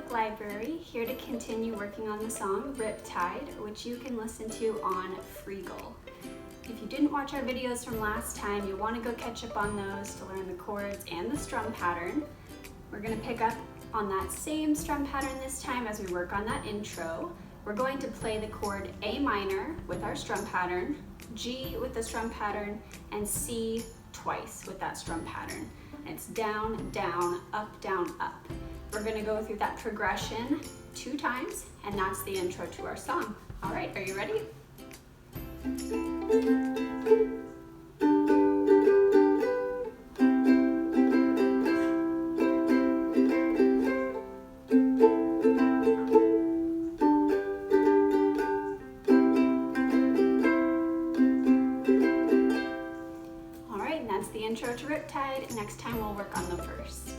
Book Library, here to continue working on the song Riptide, which you can listen to on Freegal. If you didn't watch our videos from last time, you'll want to go catch up on those to learn the chords and the strum pattern. We're going to pick up on that same strum pattern this time as we work on that intro. We're going to play the chord A minor with our strum pattern, G with the strum pattern, and C twice with that strum pattern. And it's down, down, up, up. We're going to go through that progression 2 times, and that's the intro to our song. All right, are you ready? All right, and that's the intro to Riptide. Next time we'll work on the verse.